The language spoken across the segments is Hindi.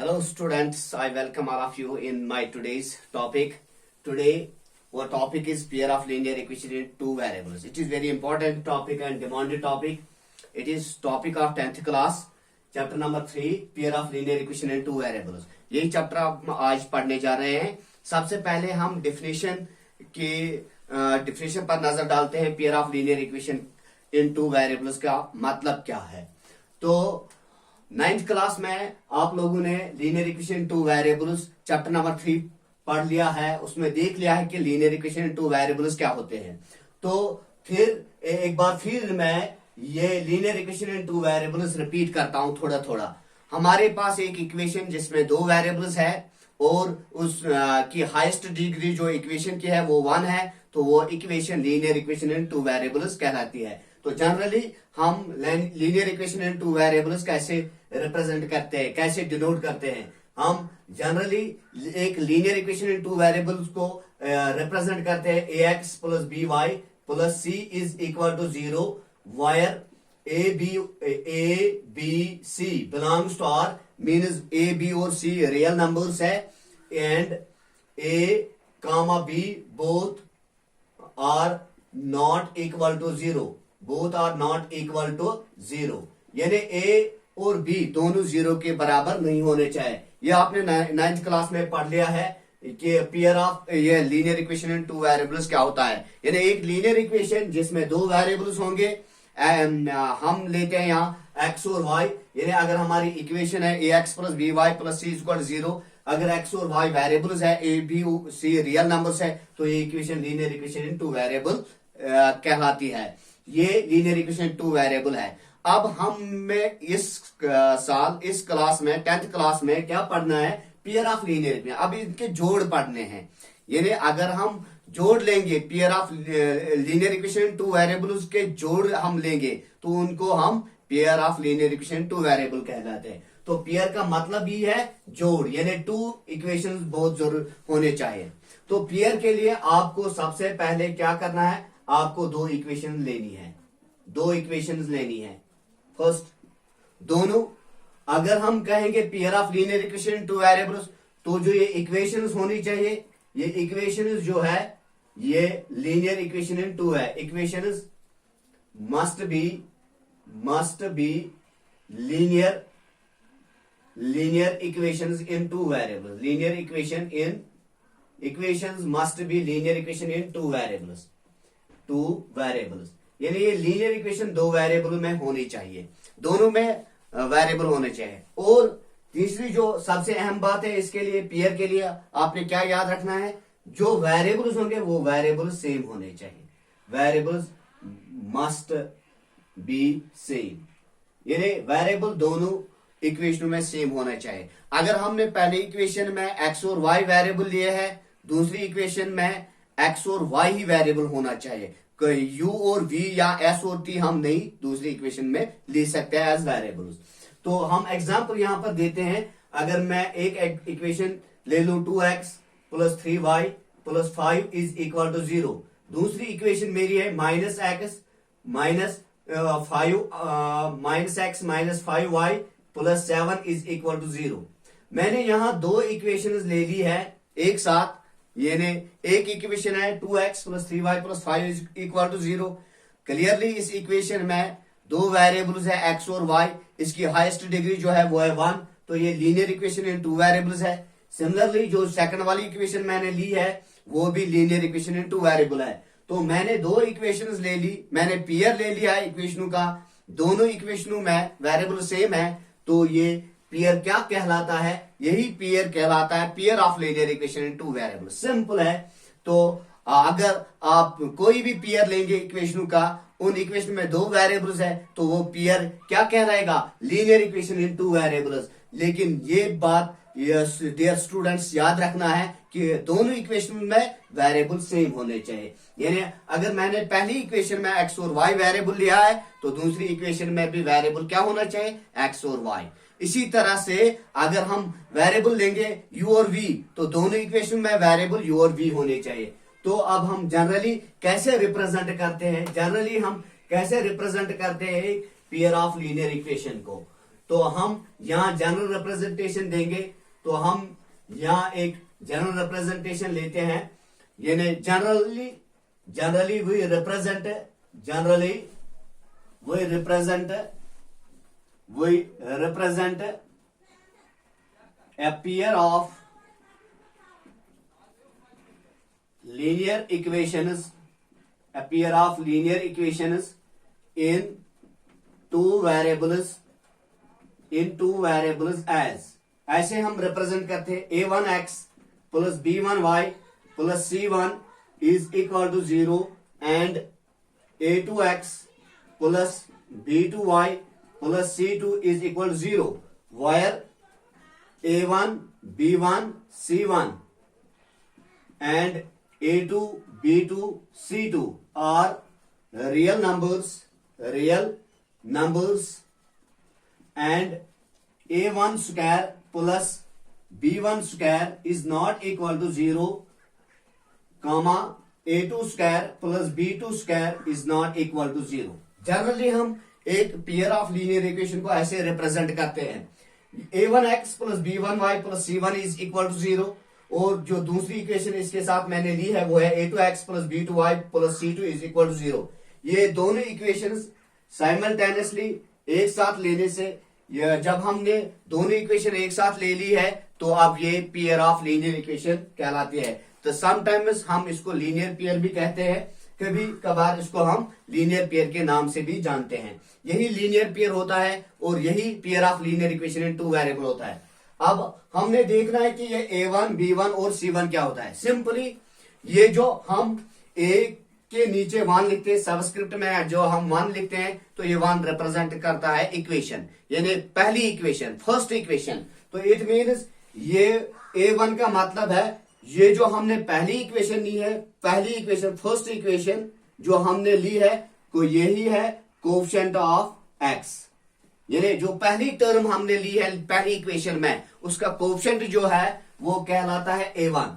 Hello students, I welcome all of you in my today's topic. Today our topic is pair of linear equation in two variables. It is very important topic and demanded topic. It is topic of 10th class, chapter number 3, pair of linear equation in two variables. यही चैप्टर हम आज पढ़ने जा रहे हैं. सबसे पहले हम डिफिनेशन पर नजर डालते हैं. Pair of linear equation in two variables का मतलब क्या है. तो 9th क्लास में आप लोगों ने linear equation two variables chapter number 3 पढ़ लिया है. उसमें देख लिया है कि लीनियर इक्वेशन टू वेरिएबल्स क्या होते हैं. तो फिर एक बार फिर मैं ये linear equation in two variables repeat करता हूं थोड़ा थोड़ा. हमारे पास एक इक्वेशन जिसमें दो वेरिएबल्स है और उस की हाईएस्ट डिग्री जो इक्वेशन की है वो 1 है. तो वो equation linear equation in two variables कहलाती है. तो जनरली हम linear equation in two variables कैसे रिप्रेजेंट करते हैं, कैसे डिनोट करते हैं. हम जनरली एक linear equation in two variables को रिप्रेजेंट करते हैं ax plus B Y plus c is equal to 0 where a b c belongs to R, means a b और सी रियल नंबर्स है and a comma b both are not equal to 0. Both are not equal to 0 यानी ए और बी दोनों 0 के बराबर नहीं होने चाहिए. ये आपने 9th क्लास में पढ़ लिया है कि पेयर ऑफ ये linear equation in two variables क्या होता है. यानी एक लीनियर इक्वेशन जिसमें दो वेरिएबल्स होंगे. हम लेते हैं यहाँ x और y. यानी अगर हमारी इक्वेशन है ax plus B Y plus C equal 0, अगर x और y वेरिएबल्स है, a b c real numbers है, तो ये equation linear equation in two variable कहलाती है. ये लीनियर इक्वेशन टू वेरिएबल है. अब हमें इस साल इस क्लास में 10th क्लास में क्या पढ़ना है, पेयर ऑफ लीनियर इक्वेशन. अब इनके जोड़ पढ़ने हैं. यानी अगर हम जोड़ लेंगे pair of linear equation two variables के जोड़ हम लेंगे तो उनको हम pair of linear equation two variable कहलाते हैं. तो पेयर का मतलब ही है जोड़, यानी टू इक्वेशंस बहुत जरूर होने चाहिए. तो पेयर के लिए आपको सबसे पहले क्या करना है, आपको दो इक्वेशन लेनी है. दो इक्वेशंस लेनी है. फर्स्ट दोनों, अगर हम कहेंगे pair of linear equation two variables, तो जो ये इक्वेशंस होनी चाहिए, ये इक्वेशंस जो है ये लीनियर इक्वेशन इन टू है. Equations must be linear equations in two variables. Linear equations must be linear equation in two variables. यानी ये लीनियर इक्वेशन दो वेरिएबल में होनी चाहिए, दोनों में वेरिएबल होने चाहिए. और तीसरी जो सबसे अहम बात है इसके लिए, पेयर के लिए आपने क्या याद रखना है, जो वेरिएबल्स होंगे वो वेरिएबल सेम होने चाहिए. वेरिएबल्स मस्ट बी सेम, यानी वेरिएबल दोनों इक्वेशन में सेम होना चाहिए. अगर हमने पहले इक्वेशन में x और y वेरिएबल लिए है, दूसरी इक्वेशन में x और y ही वेरिएबल होना चाहिए. u और v या s और t हम नहीं दूसरी इक्वेशन में ले सकते हैं एज वेरिएबल्स. तो हम एग्जांपल यहां पर देते हैं. अगर मैं एक इक्वेशन ले लूं 2x plus 3y plus 5 is equal to 0. दूसरी इक्वेशन मेरी है minus x minus 5y plus 7 is equal to 0. मैंने यहां दो इक्वेशंस ले ली है एक साथ. यानी एक इक्वेशन है 2x plus 3y plus 5 is equal to 0. Clearly इस इक्वेशन में दो वेरिएबल्स है x और y. इसकी हाईएस्ट डिग्री जो है वो है 1. तो ये linear equation in two variables है. सिमिलरली जो सेकंड वाली इक्वेशन मैंने ली है वो भी linear equation in two variable है. तो मैंने दो इक्वेशंस ले ली, मैंने पेयर ले लिया है इक्वेशनों का. दोनों इक्वेशनों में वेरिएबल सेम है, तो ये पेयर क्या कहलाता है, यही पेयर कहलाता है pair of linear equation in two variable. Simple है. तो अगर आप कोई भी पेयर लेंगे इक्वेशनों का, उन इक्वेशन में दो वेरिएबल्स है, तो वो पेयर क्या कहलाएगा, linear equation in two variables. लेकिन ये बात डियर स्टूडेंट्स याद रखना है कि दोनों इक्वेशन में वेरिएबल सेम होने चाहिए. यानी अगर मैंने पहली इक्वेशन में x और y वेरिएबल लिया है तो दूसरी इक्वेशन में भी वेरिएबल क्या होना चाहिए, x और y. इसी तरह से अगर हम वेरिएबल लेंगे u और v, तो दोनों इक्वेशन में वेरिएबल u और v होने चाहिए. तो अब हम जनरली कैसे रिप्रेजेंट करते हैं, पेयर ऑफ लीनियर इक्वेशन को. तो हम यहाँ जनरल रिप्रेजेंटेशन देंगे। तो हम यहाँ एक जनरल रिप्रेजेंटेशन लेते हैं, यानी generally we represent a pair of linear equations in two variables as, ऐसे हम रिप्रेजेंट करते हैं a1x plus b1y plus c1 is equal to 0 and a2x plus b2y plus c2 is equal to 0, where a1 b1 c1 and a2 b2 c2 are real numbers and a1 square plus b1 square is not equal to 0, comma a2 square plus b2 square is not equal to 0। Generally हम एक पेयर ऑफ लीनियर इक्वेशन को ऐसे रिप्रेजेंट करते हैं, a1x plus b1y plus c1 is equal to 0, और जो दूसरी इक्वेशन इसके साथ मैंने ली है वो है a2x plus b2y plus c2 is equal to 0। ये दोनों इक्वेशंस साइमल्टेनियसली एक साथ लेने से, जब हमने दोनों इक्वेशन एक साथ ले ली है तो अब ये पेयर ऑफ लीनियर इक्वेशन कहलाती है। तो समटाइम्स हम इसको लीनियर पेयर भी कहते हैं, कभी कभार इसको हम लीनियर पेयर के नाम से भी जानते हैं। यही लीनियर पेयर होता है और यही pair of linear equation in two variable होता है। अब हमने देखना है कि ये a1 b1 और c1 क्या होता है। सिंपली ये जो हम a के नीचे 1 लिखते हैं, सबस्क्रिप्ट में जो हम 1 लिखते हैं तो ये 1 रिप्रेजेंट करता है इक्वेशन, यानी पहली इक्वेशन, फर्स्ट इक्वेशन। तो इट मीन्स ये a1 का मतलब है ये जो हमने पहली इक्वेशन ली है, पहली इक्वेशन फर्स्ट इक्वेशन जो हमने ली है तो यही है कोएफिशिएंट ऑफ x, यानी जो पहली टर्म हमने ली है पहली इक्वेशन में उसका कोएफिशिएंट जो है वो कहलाता है a1,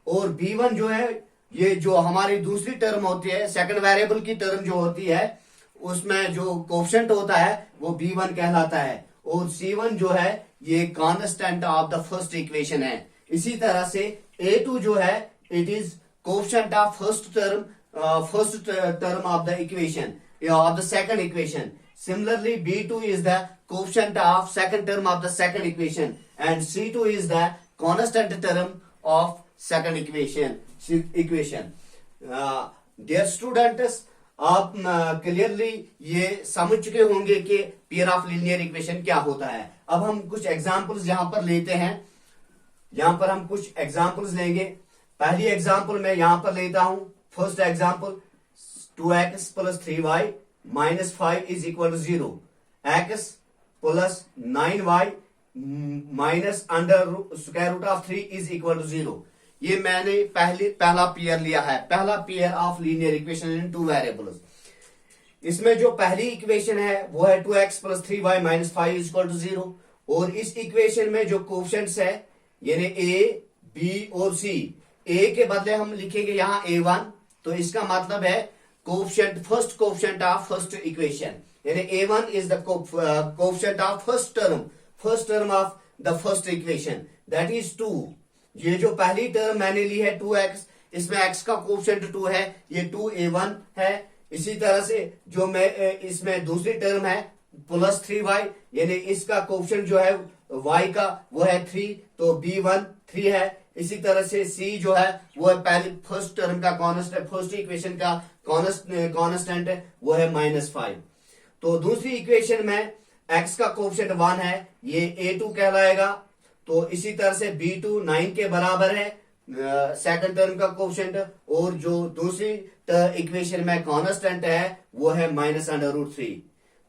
और b1 जो है ये जो हमारी दूसरी टर्म होती है, सेकंड वेरिएबल की टर्म जो होती है उसमें जो कोएफिशिएंट होता है वो b1 कहलाता है, और c1 जो है ये constant of the first equation है। इसी तरह से a2 जो है it is coefficient of first term of the equation of the second equation. Similarly, b2 is the coefficient of second term of the second equation and c2 is the constant term of second equation। Dear students, आप क्लियरली ये समझ चुके होंगे कि पेयर ऑफ लीनियर इक्वेशन क्या होता है। अब हम कुछ एग्जांपल्स यहां पर लेते हैं, यहां पर हम कुछ एग्जांपल्स लेंगे। पहली एग्जांपल मैं यहां पर लेता हूं, first example 2x plus 3y minus 5 is equal to 0, x plus 9y minus under square root of 3 is equal to 0। ये मैंने पहला पेयर लिया है, पहला pair of linear equation in two variables. इसमें जो पहली इक्वेशन है वो है 2x plus 3y minus 5 is equal to 0, और इस इक्वेशन में जो कोएफिशिएंट्स है यानी a b और c, a के बदले हम लिखेंगे यहाँ a1, तो इसका मतलब है coefficient, first coefficient of first equation, यानी a1 is the coefficient of first term of the first equation, that is 2। ये जो पहली टर्म मैंने ली है 2x, इसमें x का कोएफिशिएंट 2 है, ये 2a1 है। इसी तरह से जो मैं इसमें दूसरी टर्म है प्लस 3y, यानी इसका कोएफिशिएंट जो है y का वो है 3, तो b1 3 है। इसी तरह से c जो है वो है पहली फर्स्ट टर्म का कांस्टेंट, फर्स्ट इक्वेशन का कांस्टेंट है वो है -5। तो दूसरी इक्वेशन में x का कोएफिशिएंट 1 है, ये a2 कहलाएगा। तो इसी तरह से b2 9 के बराबर है सेकंड टर्म का कोएफिशिएंट, और जो दूसरी इक्वेशन में कांस्टेंट है वो है -√3।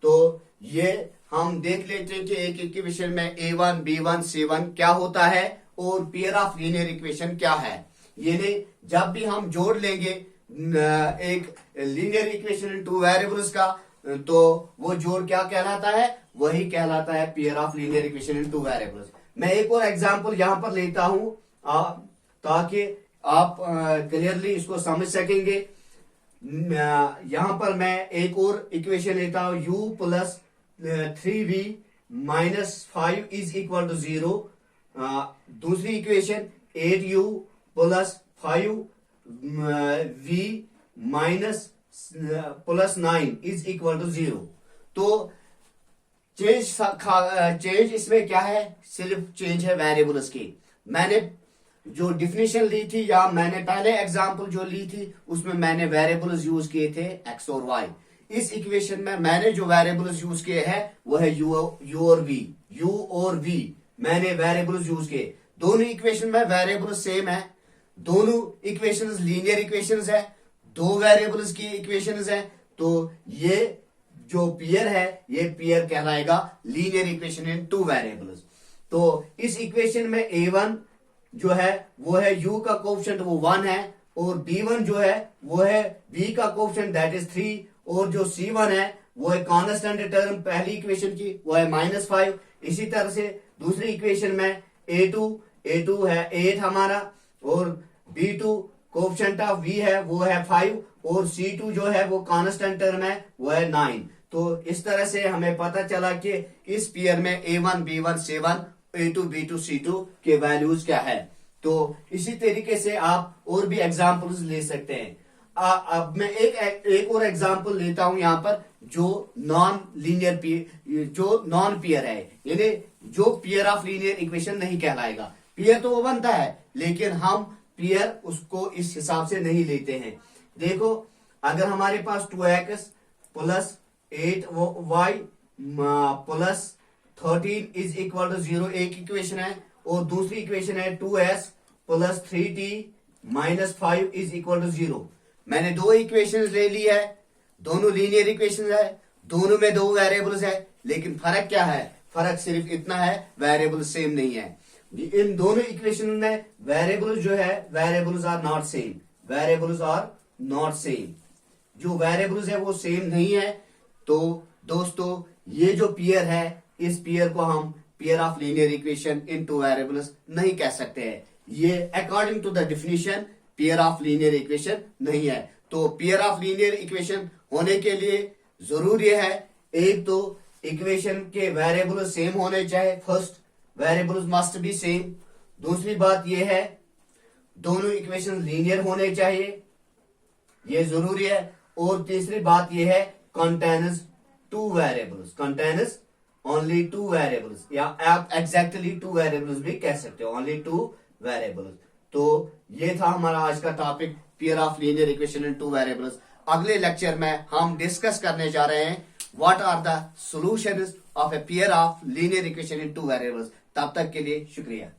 तो ये हम देख लेते हैं कि एक इक्वेशन में a1 b1 c1 क्या होता है और पेयर ऑफ लीनियर इक्वेशन क्या है। यानी जब भी हम जोड़ लेंगे एक linear equation in two variables का, तो वो जोड़ क्या कहलाता है, वही कहलाता है pair of linear equation in two variables. मैं एक और एग्जांपल यहां पर लेता हूं ताकि आप क्लियरली इसको समझ सकेंगे। यहां पर मैं एक और इक्वेशन लेता हूं u plus 3v -5 is equal to 0। दूसरी equation 8u plus 5v minus plus 9 is equal to 0। तो चेंज इसमें क्या है, सिर्फ चेंज है वेरिएबल्स की। मैंने जो डिफिनेशन ली थी या मैंने पहले एग्जांपल जो ली थी उसमें मैंने वेरिएबल्स यूज किए थे x और y। इस इक्वेशन में मैंने जो वेरिएबल्स यूज किए हैं वो है u और v मैंने वेरिएबल्स यूज किए। दोनों इक्वेशन में वेरिएबल्स सेम है, दोनों इक्वेशंस लीनियर इक्वेशंस है, दो वेरिएबल्स की इक्वेशंस है। तो ये जो पेयर है ये पेयर कहलाएगा linear equation in two variables. तो इस इक्वेशन में a1 जो है वो है u का कोएफिशिएंट वो 1 है, और b1 जो है वो है v का कोएफिशिएंट दैट इज 3, और जो c1 है वो है कांस्टेंट टर्म पहली इक्वेशन की वो है -5। इसी तरह से दूसरी इक्वेशन में a2 है 8 हमारा, और b2 कोएफिशिएंट ऑफ v है वो है 5, और c2 जो है वो कांस्टेंट टर्म है वो है 9। तो इस तरह से हमें पता चला कि इस पेयर में a1 b1 c1 a2 b2 c2 के वैल्यूज क्या है। तो इसी तरीके से आप और भी एग्जांपल्स ले सकते हैं। अब मैं एक और एग्जांपल लेता हूं यहाँ पर, जो नॉन पेयर है, यानी जो पेयर ऑफ लीनियर इक्वेशन नहीं कहलाएगा। पेयर तो वो बनता है लेकिन हम पेयर उसको इस हिसाब से नहीं लेते हैं। देखो, अगर हमारे पास 2x plus 8y plus 13 is equal to 0 एक इक्वेशन है, और दूसरी इक्वेशन है 2s plus 3t minus 5 is equal to 0। मैंने दो इक्वेशन ले ली है, दोनों लीनियर इक्वेशन है, दोनों में दो वेरिएबल्स है, लेकिन फर्क क्या है, फर्क सिर्फ इतना है वेरिएबल सेम नहीं है। इन दोनों इक्वेशन में वेरिएबल्स जो है variables are not same, variables are not same, जो वेरिएबल्स है वो सेम नहीं है। तो दोस्तों ये जो पेयर है इस पेयर को हम pair of linear equation in two variables नहीं कह सकते हैं। ये according to the definition pair of linear equation नहीं है। तो पेयर ऑफ लीनियर इक्वेशन होने के लिए जरूरी है एक तो इक्वेशन के वेरिएबल्स सेम होने चाहिए, first variables must be same. दूसरी बात यह है दोनों इक्वेशन लीनियर होने चाहिए, ये जरूरी है। और तीसरी बात यह है contains two variables, contains only two variables, या आप एग्जैक्टली टू वेरिएबल्स भी कह सकते हो, ओनली टू वेरिएबल्स। तो ये था हमारा आज का topic pair of linear equation in two variables. अगले लेक्चर में हम डिस्कस करने जा रहे हैं what are the solutions of a pair of linear equation in two variables. तब तक के लिए शुक्रिया।